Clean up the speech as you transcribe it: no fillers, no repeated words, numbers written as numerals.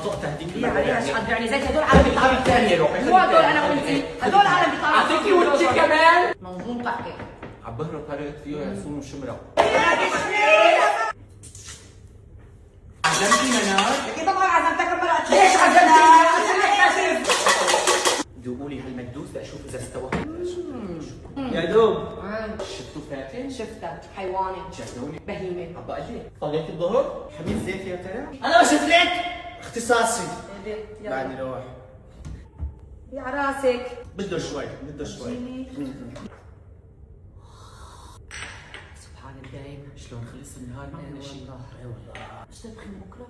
منطقة هذيك هي عليها شحال يعني زيت هدول عالم الطابة الثانية روحي مو هدول انا وانتي هدول عالم بيطلعوا اعطيكي وجهي كمان منظوم تحكي عبهرب طريقة فيه ياسون وشمرة عزمتي منال؟ اكيد طبعا عزمتك مرة ليش عزمتيني؟ دوقوا لي هالمكدوس لاشوف اذا استوى يا دوب شفتوا فاتن؟ شفتها حيواني شفتوني بهيمة عم بقول لك صليت الظهر؟ حميد زيت يا ترى؟ انا ما شفت لك اختصاصي. يلا بعدني روح. يا راسك بده شوي بده شوي. سبحان الدايم شلون خلص النهار ما عندنا شيء اي والله مش تدخن بكره؟